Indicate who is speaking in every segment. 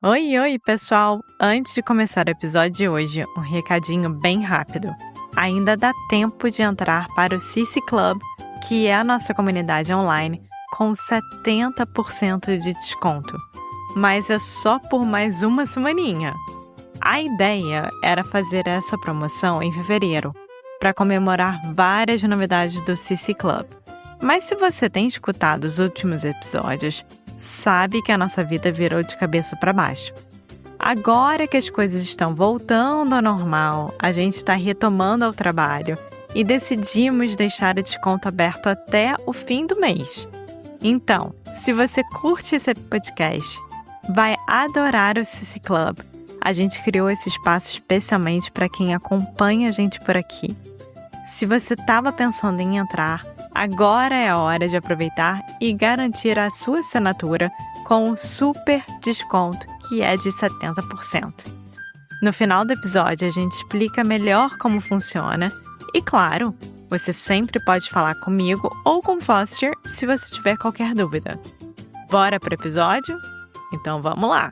Speaker 1: Oi, oi, pessoal! Antes de começar o episódio de hoje, um recadinho bem rápido. Ainda dá tempo de entrar para o Cici Club, que é a nossa comunidade online, com 70% de desconto. Mas é só por mais uma semaninha. A ideia era fazer essa promoção em fevereiro, para comemorar várias novidades do Cici Club. Mas se você tem escutado os últimos episódios, sabe que a nossa vida virou de cabeça para baixo. Agora que as coisas estão voltando ao normal, a gente está retomando ao trabalho e decidimos deixar o desconto aberto até o fim do mês. Então, se você curte esse podcast, vai adorar o Cici Club. A gente criou esse espaço especialmente para quem acompanha a gente por aqui. Se você estava pensando em entrar, agora é a hora de aproveitar e garantir a sua assinatura com um super desconto que é de 70%. No final do episódio, a gente explica melhor como funciona e, claro, você sempre pode falar comigo ou com o Foster se você tiver qualquer dúvida. Bora pro episódio? Então vamos lá!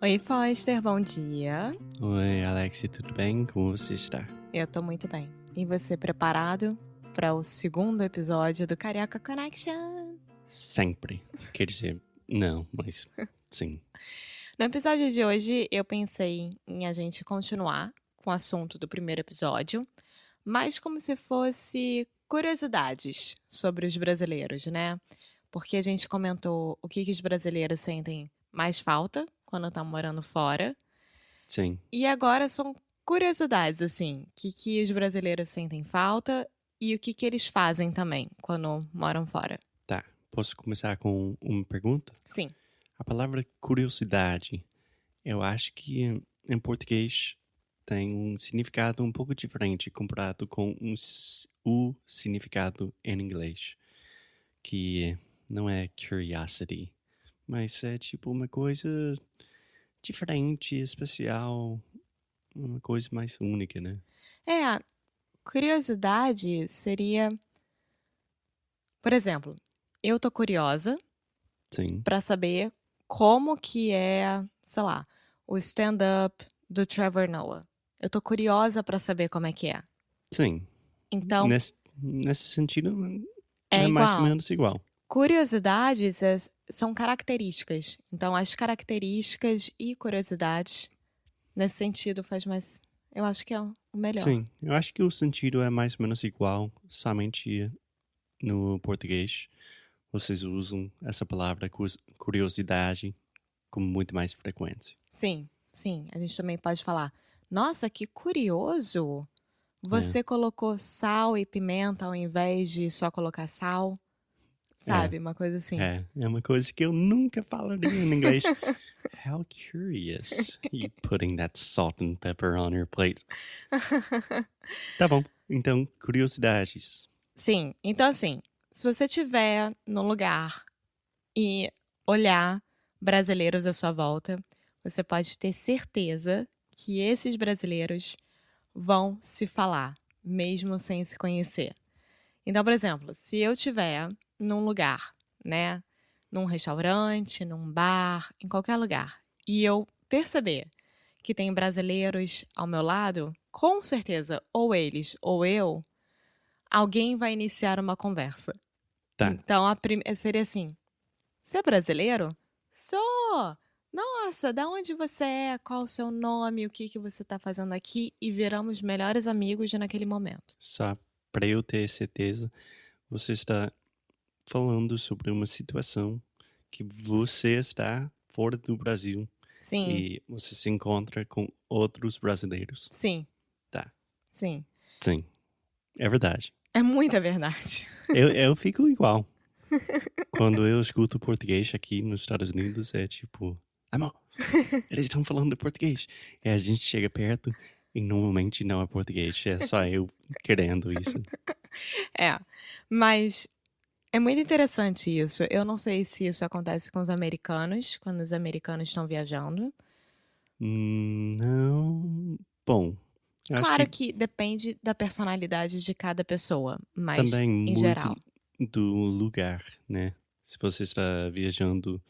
Speaker 1: Oi, Foster, bom dia.
Speaker 2: Oi, Alexia, tudo bem? Como você está?
Speaker 1: Eu tô muito bem. E você preparado para o segundo episódio do Carioca Connection?
Speaker 2: Sempre. Quer dizer, não, mas sim.
Speaker 1: No episódio de hoje, eu pensei em a gente continuar com o assunto do primeiro episódio, mas como se fosse curiosidades sobre os brasileiros, né? Porque a gente comentou o que os brasileiros sentem mais falta quando estão morando fora.
Speaker 2: Sim.
Speaker 1: E agora são curiosidades, assim, o que os brasileiros sentem falta e o que eles fazem também quando moram fora.
Speaker 2: Tá. Posso começar com uma pergunta?
Speaker 1: Sim.
Speaker 2: A palavra curiosidade, eu acho que em português tem um significado um pouco diferente comparado com o significado em inglês, que não é curiosity, mas é tipo uma coisa diferente, especial, uma coisa mais única, né?
Speaker 1: É, curiosidade seria, por exemplo, eu tô curiosa
Speaker 2: Sim.
Speaker 1: pra saber como que é, sei lá, o stand-up do Trevor Noah. Eu tô curiosa pra saber como é que é.
Speaker 2: Sim.
Speaker 1: Então,
Speaker 2: Nesse sentido,
Speaker 1: é
Speaker 2: é mais ou
Speaker 1: igual.
Speaker 2: menos igual.
Speaker 1: Curiosidades são características. Então, as características e curiosidades, nesse sentido, faz mais. Eu acho que é o melhor.
Speaker 2: Sim, eu acho que o sentido é mais ou menos igual, somente no português vocês usam essa palavra curiosidade com muito mais frequência.
Speaker 1: Sim, sim. A gente também pode falar: nossa, que curioso! Você colocou sal e pimenta ao invés de só colocar sal. Sabe? Uma coisa assim.
Speaker 2: É uma coisa que eu nunca falaria em inglês. How curious, you putting that salt and pepper on your plate. Tá bom, então, curiosidades.
Speaker 1: Sim, então assim, se você estiver num lugar e olhar brasileiros à sua volta, você pode ter certeza que esses brasileiros vão se falar, mesmo sem se conhecer. Então, por exemplo, se eu estiver num lugar, né, num restaurante, num bar, em qualquer lugar, e eu perceber que tem brasileiros ao meu lado, com certeza, ou eles ou eu, alguém vai iniciar uma conversa.
Speaker 2: Tá.
Speaker 1: Então, seria assim: você é brasileiro? Sou! Nossa, da onde você é? Qual o seu nome? O que você está fazendo aqui? E viramos melhores amigos naquele momento.
Speaker 2: Só para eu ter certeza, você está falando sobre uma situação que você está fora do Brasil
Speaker 1: Sim,
Speaker 2: e você se encontra com outros brasileiros.
Speaker 1: sim,
Speaker 2: Tá.
Speaker 1: sim.
Speaker 2: Sim, é verdade.
Speaker 1: É muita verdade.
Speaker 2: Eu fico igual. Quando eu escuto português aqui nos Estados Unidos, é tipo, amor, eles estão falando português. E a gente chega perto e normalmente não é português, é só eu querendo isso.
Speaker 1: É, mas é muito interessante isso. Eu não sei se isso acontece com os americanos, quando os americanos estão viajando.
Speaker 2: Não. Bom, eu acho
Speaker 1: Claro
Speaker 2: que
Speaker 1: que depende da personalidade de cada pessoa, mas
Speaker 2: também
Speaker 1: em
Speaker 2: muito
Speaker 1: geral.
Speaker 2: do lugar, né? Se você está viajando,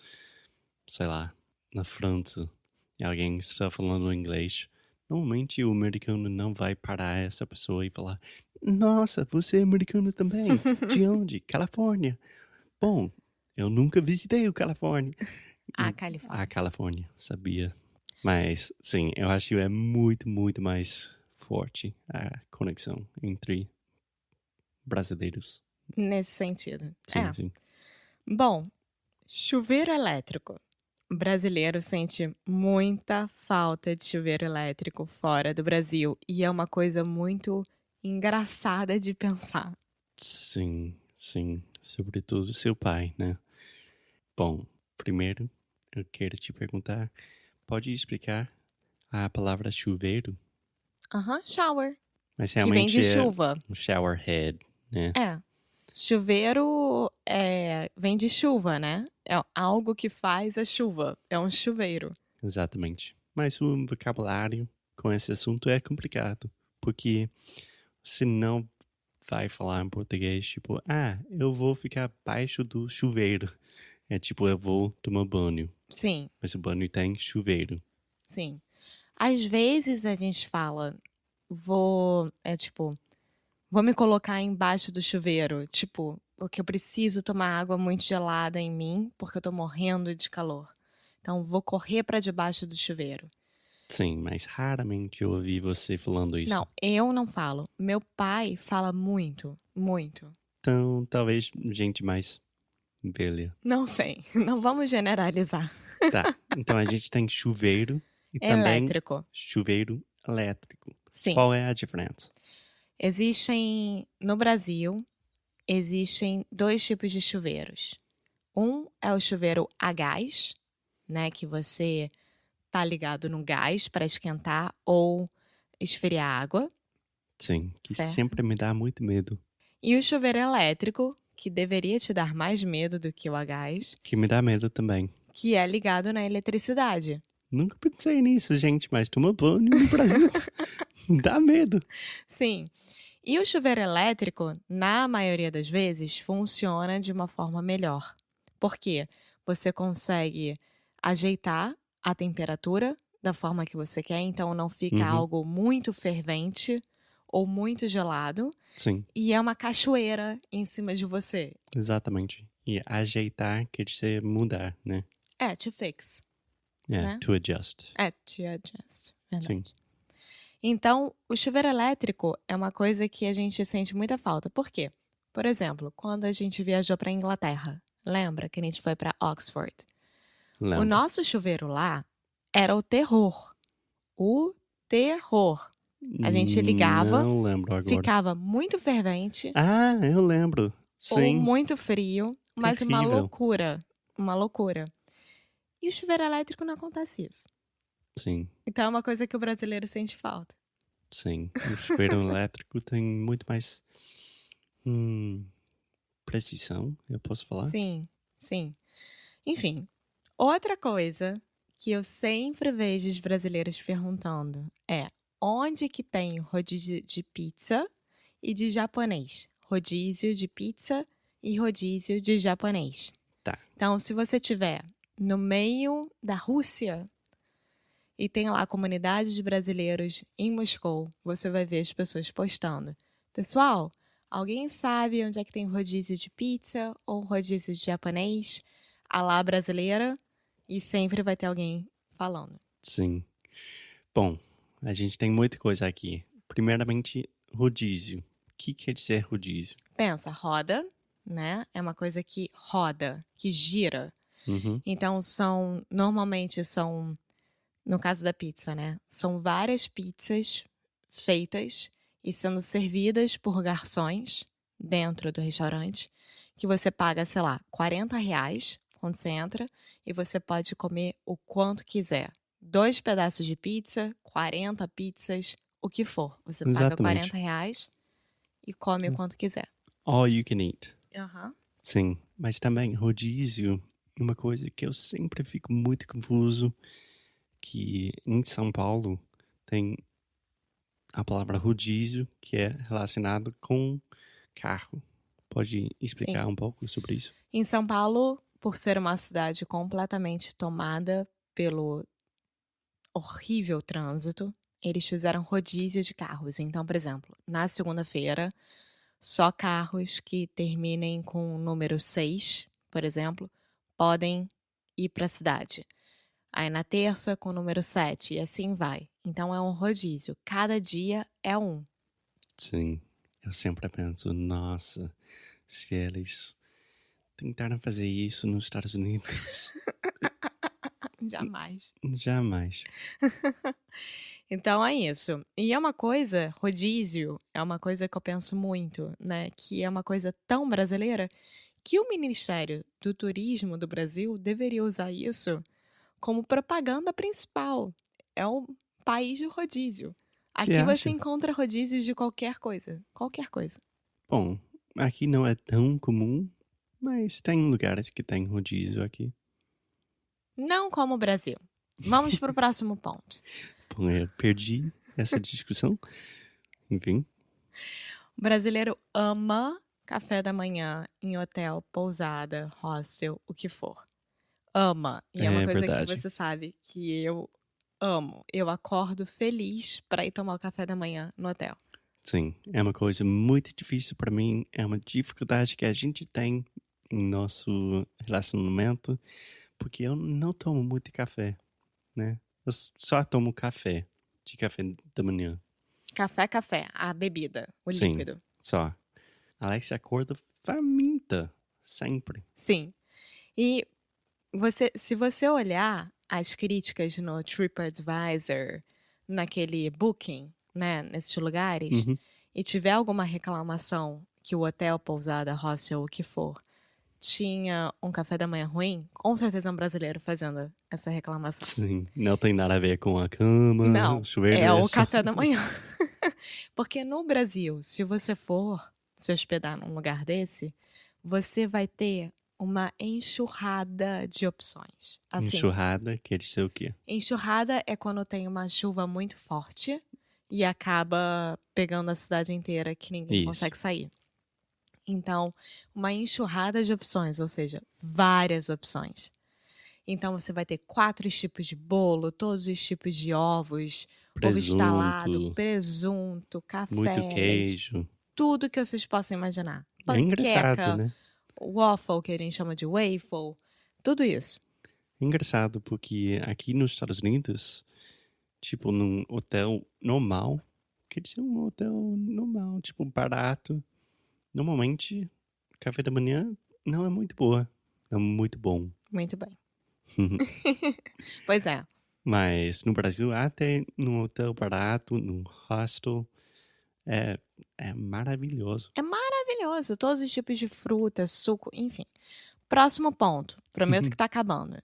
Speaker 2: sei lá, na França e alguém está falando inglês, normalmente o americano não vai parar essa pessoa e falar: Nossa, você é americano também? De onde? Califórnia. Bom, eu nunca visitei o Califórnia.
Speaker 1: A
Speaker 2: A
Speaker 1: Califórnia.
Speaker 2: Califórnia, sabia? Mas, sim, eu acho que é muito, muito mais forte a conexão entre brasileiros.
Speaker 1: Nesse sentido.
Speaker 2: Sim, sim.
Speaker 1: Bom, chuveiro elétrico. O brasileiro sente muita falta de chuveiro elétrico fora do Brasil e é uma coisa muito engraçada de pensar.
Speaker 2: Sim, sim. Sobretudo seu pai, né? Bom, primeiro eu quero te perguntar, pode explicar a palavra chuveiro?
Speaker 1: Shower,
Speaker 2: Mas
Speaker 1: que vem
Speaker 2: realmente
Speaker 1: de
Speaker 2: é
Speaker 1: chuva.
Speaker 2: um shower head, né?
Speaker 1: Chuveiro vem de chuva, né? É algo que faz a chuva. É um chuveiro.
Speaker 2: Exatamente. Mas o vocabulário com esse assunto é complicado, porque você não vai falar em português tipo, eu vou ficar abaixo do chuveiro. É tipo, eu vou tomar banho,
Speaker 1: Sim,
Speaker 2: mas o banho tem chuveiro.
Speaker 1: sim. Às vezes a gente fala, vou me colocar embaixo do chuveiro. Tipo, porque eu preciso tomar água muito gelada em mim, porque eu tô morrendo de calor. Então, vou correr pra debaixo do chuveiro.
Speaker 2: Sim, mas raramente eu ouvi você falando isso.
Speaker 1: Não, eu não falo. Meu pai fala muito, muito.
Speaker 2: Então, talvez gente mais velha.
Speaker 1: Não sei, não vamos generalizar.
Speaker 2: Tá, então a gente tem chuveiro e também
Speaker 1: Elétrico,
Speaker 2: chuveiro elétrico.
Speaker 1: sim.
Speaker 2: Qual é a diferença?
Speaker 1: No Brasil, existem dois tipos de chuveiros. Um é o chuveiro a gás, né, que você tá ligado no gás para esquentar ou esfriar água,
Speaker 2: Sim, que
Speaker 1: certo?
Speaker 2: sempre me dá muito medo.
Speaker 1: E o chuveiro elétrico, que deveria te dar mais medo do que o a gás,
Speaker 2: Que me dá medo também.
Speaker 1: que é ligado na eletricidade.
Speaker 2: Nunca pensei nisso, gente, mas tomar banho no Brasil dá medo.
Speaker 1: Sim. E o chuveiro elétrico, na maioria das vezes, funciona de uma forma melhor. Por quê? Você consegue ajeitar a temperatura da forma que você quer, então não fica
Speaker 2: Uhum,
Speaker 1: algo muito fervente ou muito gelado,
Speaker 2: sim,
Speaker 1: e é uma cachoeira em cima de você.
Speaker 2: exatamente. E ajeitar quer dizer mudar, né?
Speaker 1: É, to fix,
Speaker 2: Yeah,
Speaker 1: né?
Speaker 2: to adjust.
Speaker 1: É, to adjust,
Speaker 2: Sim,
Speaker 1: verdade. Então, o chuveiro elétrico é uma coisa que a gente sente muita falta. Por quê? Por exemplo, quando a gente viajou para Inglaterra, lembra que a gente foi para Oxford? O
Speaker 2: lembro.
Speaker 1: nosso chuveiro lá era o terror. O terror. A gente ligava,
Speaker 2: Não lembro agora.
Speaker 1: ficava muito fervente
Speaker 2: Eu lembro.
Speaker 1: ou
Speaker 2: Sim,
Speaker 1: muito frio, mas uma
Speaker 2: terrível.
Speaker 1: loucura. Uma loucura. E o chuveiro elétrico não acontece isso.
Speaker 2: Sim,
Speaker 1: Então é uma coisa que o brasileiro sente falta.
Speaker 2: sim. O chuveiro elétrico tem muito mais precisão, eu posso falar?
Speaker 1: Sim, sim. Enfim, outra coisa que eu sempre vejo os brasileiros perguntando é onde que tem rodízio de pizza e de japonês? Rodízio de pizza e rodízio de japonês.
Speaker 2: Tá.
Speaker 1: Então, se você estiver no meio da Rússia e tem lá a comunidade de brasileiros em Moscou, você vai ver as pessoas postando. Pessoal, alguém sabe onde é que tem rodízio de pizza ou rodízio de japonês? A lá brasileira? E sempre vai ter alguém falando.
Speaker 2: Sim. Bom, a gente tem muita coisa aqui. Primeiramente, rodízio. O que quer dizer rodízio?
Speaker 1: Pensa, roda, né? É uma coisa que roda, que gira.
Speaker 2: Uhum,
Speaker 1: Então normalmente são, no caso da pizza, né? São várias pizzas feitas e sendo servidas por garçons dentro do restaurante, que você paga, sei lá, R$ 40 quando você entra e você pode comer o quanto quiser. 2 pedaços de pizza, 40 pizzas, o que for. Você paga
Speaker 2: exatamente.
Speaker 1: R$ 40 e come o quanto quiser.
Speaker 2: All you can eat.
Speaker 1: Aham.
Speaker 2: Sim, mas também rodízio, uma coisa que eu sempre fico muito confuso, que em São Paulo tem a palavra rodízio, que é relacionado com carro. Pode
Speaker 1: Sim.
Speaker 2: explicar um pouco sobre isso?
Speaker 1: Em São Paulo, por ser uma cidade completamente tomada pelo horrível trânsito, eles fizeram rodízio de carros. Então, por exemplo, na segunda-feira, só carros que terminem com o número 6, por exemplo, podem ir para a cidade. Aí na terça, com o número 7, e assim vai. Então é um rodízio. Cada dia é um.
Speaker 2: Sim, eu sempre penso, nossa, se eles tentaram fazer isso nos Estados Unidos,
Speaker 1: Jamais.
Speaker 2: jamais.
Speaker 1: Então é isso. E é uma coisa, rodízio, é uma coisa que eu penso muito, né? Que é uma coisa tão brasileira que o Ministério do Turismo do Brasil deveria usar isso como propaganda principal. É um país de rodízio.
Speaker 2: Você
Speaker 1: Aqui você
Speaker 2: acha?
Speaker 1: encontra rodízios de qualquer coisa. Qualquer coisa.
Speaker 2: Bom, aqui não é tão comum, mas tem lugares que tem rodízio aqui.
Speaker 1: Não como o Brasil. Vamos para o próximo ponto.
Speaker 2: Bom, eu perdi essa discussão. Enfim,
Speaker 1: O brasileiro ama café da manhã em hotel, pousada, hostel, o que for. Ama. E é uma
Speaker 2: é
Speaker 1: coisa que
Speaker 2: verdade.
Speaker 1: você sabe que eu amo. Eu acordo feliz para ir tomar o café da manhã no hotel.
Speaker 2: Sim, é uma coisa muito difícil para mim, é uma dificuldade que a gente tem em nosso relacionamento, porque eu não tomo muito café, né? Eu só tomo café, de café da manhã.
Speaker 1: Café, a bebida, o
Speaker 2: Sim,
Speaker 1: líquido.
Speaker 2: só. Alex acorda faminta, sempre.
Speaker 1: Sim. E se você olhar as críticas no TripAdvisor, naquele Booking, né, nesses lugares,
Speaker 2: Uhum.
Speaker 1: e tiver alguma reclamação que o hotel, pousada, hostel, o que for, tinha um café da manhã ruim, com certeza é um brasileiro fazendo essa reclamação.
Speaker 2: Sim, não tem nada a ver com a cama,
Speaker 1: Não,
Speaker 2: o chuveiro,
Speaker 1: é o
Speaker 2: só...
Speaker 1: café da manhã. Porque no Brasil, se você for se hospedar num lugar desse, você vai ter uma enxurrada de opções. Assim,
Speaker 2: Enxurrada, quer dizer o quê?
Speaker 1: enxurrada é quando tem uma chuva muito forte e acaba pegando a cidade inteira que ninguém
Speaker 2: Isso.
Speaker 1: consegue sair. Então, uma enxurrada de opções, ou seja, várias opções. Então, você vai ter 4 tipos de bolo, todos os tipos de ovos, ovo estalado,
Speaker 2: Presunto,
Speaker 1: presunto,
Speaker 2: muito
Speaker 1: café, leite,
Speaker 2: queijo.
Speaker 1: tudo que vocês possam imaginar.
Speaker 2: É engraçado,
Speaker 1: Panqueca,
Speaker 2: né?
Speaker 1: waffle, que a gente chama de waffle, tudo isso.
Speaker 2: É engraçado porque aqui nos Estados Unidos, tipo, num hotel normal, quer dizer, um hotel normal, tipo, barato, normalmente, café da manhã não é muito boa, não é muito bom.
Speaker 1: Muito bem. Pois é.
Speaker 2: Mas no Brasil, até num hotel barato, num hostel, é maravilhoso.
Speaker 1: É maravilhoso. Todos os tipos de fruta, suco, enfim. Próximo ponto. Prometo que tá acabando.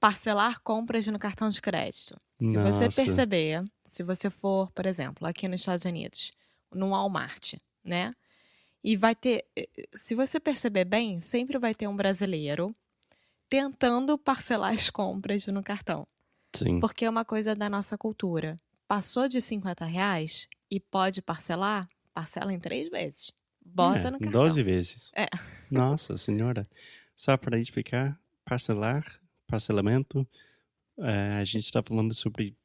Speaker 1: Parcelar compras no cartão de crédito. Se você
Speaker 2: Nossa,
Speaker 1: perceber, se você for, por exemplo, aqui nos Estados Unidos, no Walmart, né? E vai ter, se você perceber bem, sempre vai ter um brasileiro tentando parcelar as compras no cartão.
Speaker 2: sim.
Speaker 1: Porque é uma coisa da nossa cultura. Passou de R$ 50 e pode parcelar, parcela em 3 vezes. Bota no cartão.
Speaker 2: 12 vezes.
Speaker 1: É.
Speaker 2: Nossa senhora. Só para explicar, parcelamento, a gente está falando sobre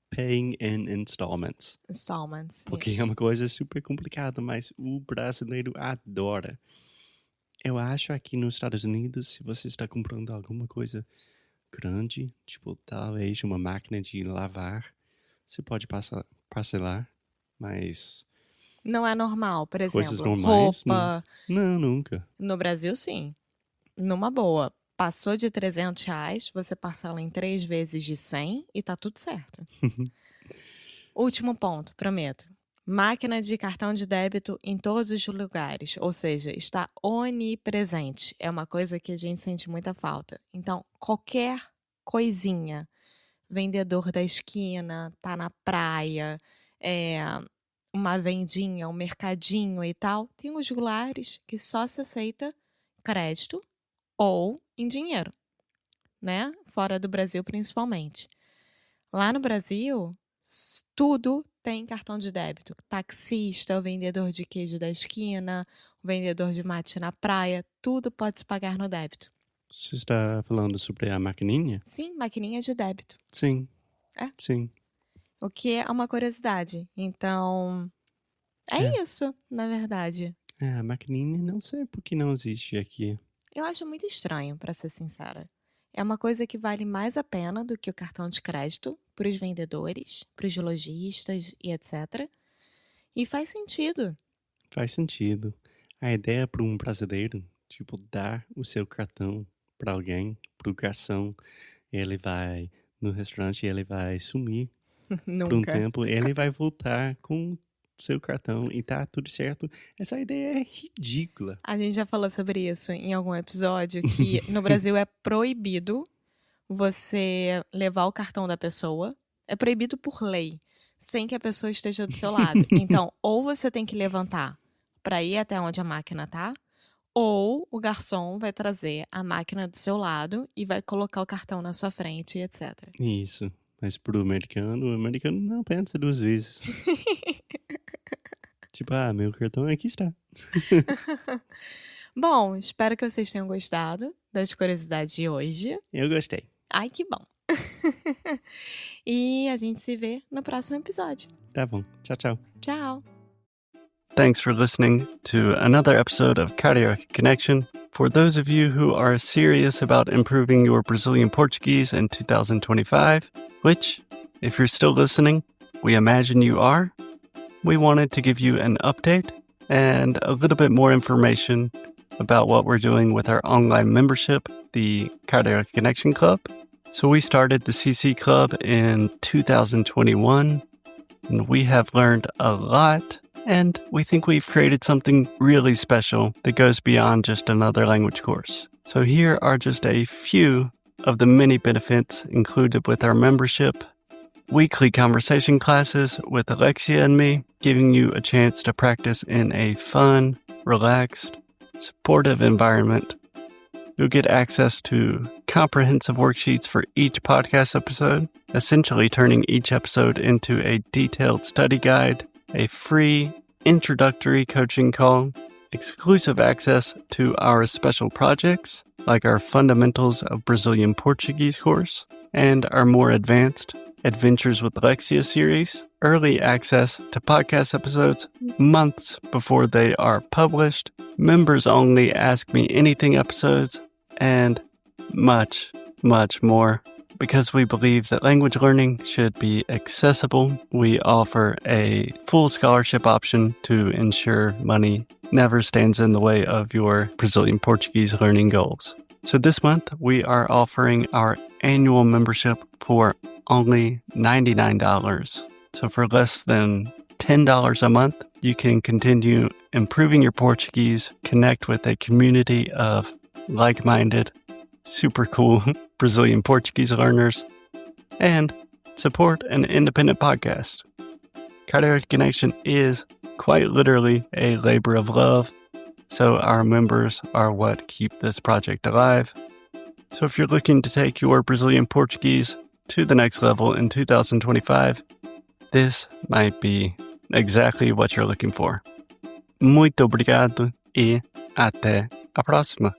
Speaker 2: paying in installments.
Speaker 1: Installments.
Speaker 2: Porque
Speaker 1: isso.
Speaker 2: é uma coisa super complicada, mas o brasileiro adora. Eu acho aqui nos Estados Unidos, se você está comprando alguma coisa grande, tipo talvez uma máquina de lavar, você pode parcelar, mas
Speaker 1: Não é normal, por
Speaker 2: coisas
Speaker 1: exemplo,
Speaker 2: normais,
Speaker 1: roupa.
Speaker 2: não, nunca.
Speaker 1: No Brasil, sim. Numa boa. Passou de R$ 300, você parcela em 3 vezes de 100 e tá tudo certo. Último ponto, prometo. Máquina de cartão de débito em todos os lugares, ou seja, está onipresente. É uma coisa que a gente sente muita falta. Então, qualquer coisinha, vendedor da esquina, tá na praia, uma vendinha, um mercadinho e tal, tem uns lugares que só se aceita crédito ou em dinheiro, né? Fora do Brasil, principalmente. Lá no Brasil, tudo tem cartão de débito. Taxista, o vendedor de queijo da esquina, o vendedor de mate na praia, tudo pode se pagar no débito.
Speaker 2: Você está falando sobre a maquininha?
Speaker 1: Sim, maquininha de débito.
Speaker 2: Sim.
Speaker 1: É?
Speaker 2: Sim.
Speaker 1: O que é uma curiosidade. Então, é isso, na verdade.
Speaker 2: A maquininha não sei por que não existe aqui.
Speaker 1: Eu acho muito estranho, para ser sincera. É uma coisa que vale mais a pena do que o cartão de crédito para os vendedores, para os lojistas e etc. E faz sentido.
Speaker 2: Faz sentido. A ideia para um brasileiro, tipo, dar o seu cartão para alguém, para o garçom, ele vai no restaurante e ele vai sumir por um
Speaker 1: Nunca.
Speaker 2: tempo, ele vai voltar com seu cartão e tá tudo certo. Essa ideia é ridícula.
Speaker 1: A gente já falou sobre isso em algum episódio, que no Brasil é proibido você levar o cartão da pessoa. É proibido por lei, sem que a pessoa esteja do seu lado. Então, ou você tem que levantar para ir até onde a máquina tá, ou o garçom vai trazer a máquina do seu lado e vai colocar o cartão na sua frente, etc.
Speaker 2: Isso. Mas pro americano, o americano não pensa duas vezes. Tipo, meu cartão aqui está.
Speaker 1: Bom, espero que vocês tenham gostado das curiosidades de hoje.
Speaker 2: Eu gostei.
Speaker 1: Ai, que bom. E a gente se vê no próximo episódio.
Speaker 2: Tá bom. Tchau, tchau.
Speaker 1: Tchau!
Speaker 2: Thanks for listening to another episode of Cardiac Connection. For those of you who are serious about improving your Brazilian Portuguese in 2025, which, if you're still listening, we imagine you are, we wanted to give you an update and a little bit more information about what we're doing with our online membership, the Cardiac Connection Club. So we started the CC Club in 2021, and we have learned a lot, and we think we've created something really special that goes beyond just another language course. So here are just a few of the many benefits included with our membership. Weekly conversation classes with Alexia and me, giving you a chance to practice in a fun, relaxed, supportive environment. You'll get access to comprehensive worksheets for each podcast episode, essentially turning each episode into a detailed study guide, a free introductory coaching call, exclusive access to our special projects, like our Fundamentals of Brazilian Portuguese course, and our more advanced Adventures with Alexia series, early access to podcast episodes months before they are published, members only Ask Me Anything episodes, and much, much more. Because we believe that language learning should be accessible, we offer a full scholarship option to ensure money never stands in the way of your Brazilian Portuguese learning goals. So this month, we are offering our annual membership for only $99. So for less than $10 a month, you can continue improving your Portuguese, connect with a community of like-minded, super cool Brazilian Portuguese learners, and support an independent podcast. Cardiac Connection is quite literally a labor of love, so our members are what keep this project alive. So if you're looking to take your Brazilian Portuguese to the next level in 2025, this might be exactly what you're looking for. Muito obrigado e até a próxima.